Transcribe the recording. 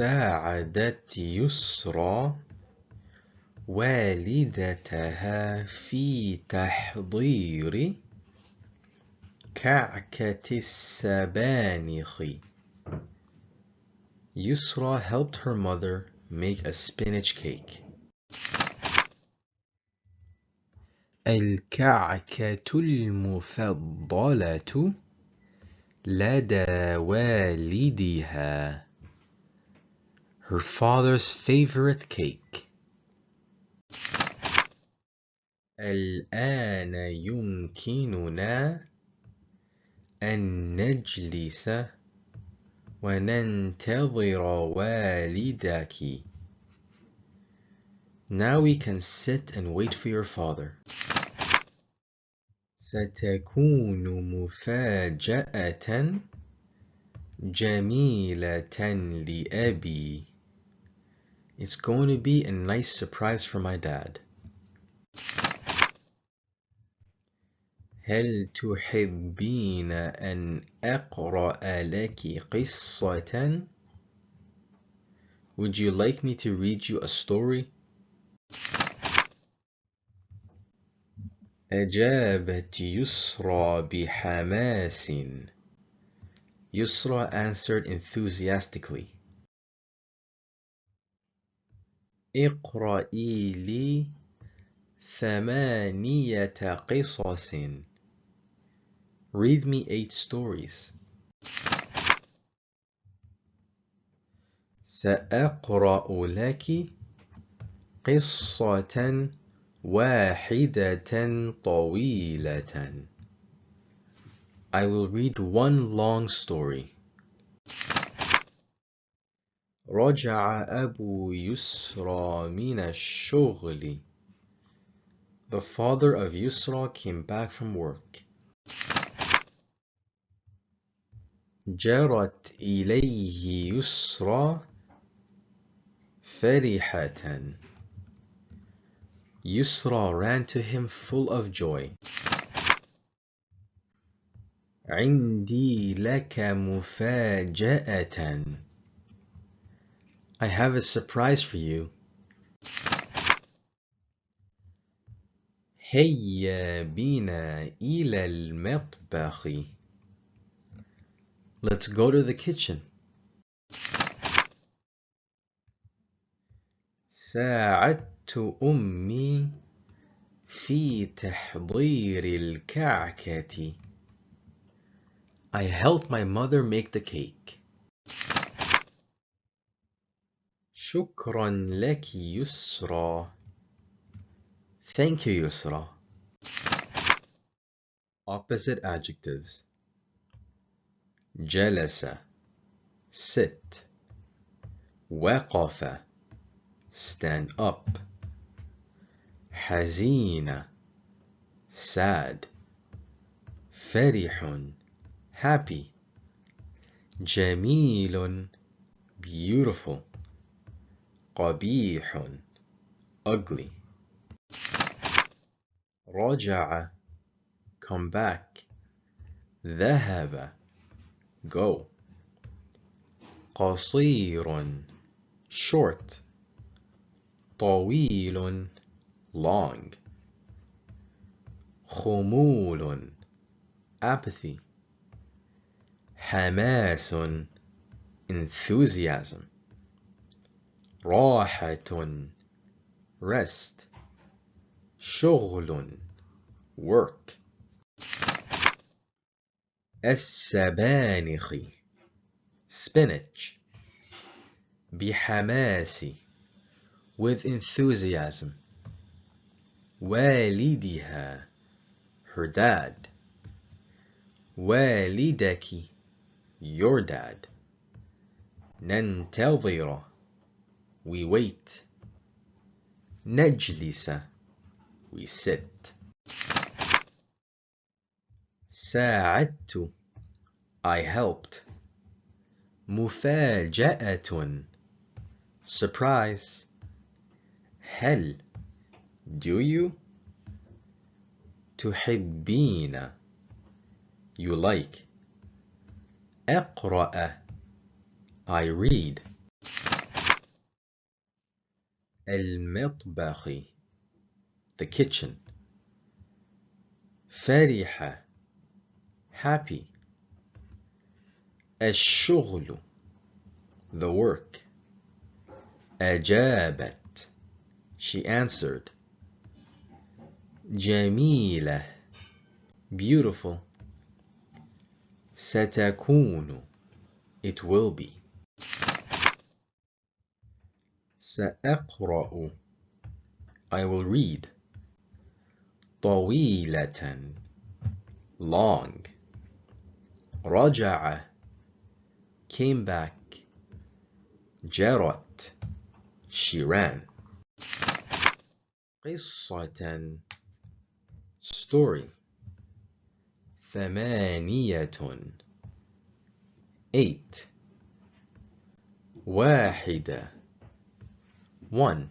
ساعدت يسرى والدتها في تحضير كعكة السبانخ. Yusra helped her mother make a spinach cake. الكعكة المفضلة لدى والدها. Her father's favorite cake. الآن يمكننا أن نجلس وننتظر والدك. Now we can sit and wait for your father. ستكون مفاجأة جميلة لأبي. It's going to be a nice surprise for my dad. هل تحبين أن أقرأ لك قصة؟ Would you like me to read you a story? أجابت يسرى بحماس. Yusra answered enthusiastically. اقرأي لي 8 قصص. Read me 8 stories. سأقرأ لك قصة واحدة طويلة. I will read one long story. رجع أبو يسرى من الشغل. The father of Yusra came back from work. جرت إليه يسرى فرحة. Yusra ran to him full of joy. عندي لك مفاجأة. I have a surprise for you. هيا بنا إلى المطبخ. Let's go to the kitchen. ساعدت أمي في تحضير الكعكة. I helped my mother make the cake. شكرا لك يسرى. Thank you, Yusra. Opposite adjectives. جلس sit. وقف stand up. حزين sad. فرح happy. جميل beautiful. قبيح ugly. رجع come back. ذهب go. قصير short. طويل long. خمول apathy. حماس enthusiasm. راحة rest. شغل work. السبانخ spinach. بحماس with enthusiasm. والدها her dad. والدك your dad. ننتظر we wait. نجلس we sit. ساعدت I helped. مفاجأة surprise. هل do you. تحبين you like. أقرأ I read. المطبخ, the kitchen. فرحة, happy. الشغل, the work. أجابت, she answered. جميلة, beautiful. ستكون, it will be. سأقرأ, I will read. طويلة, long. رجع, came back. جرت, she ran. قصة, story. 8, 8. واحدة, 1.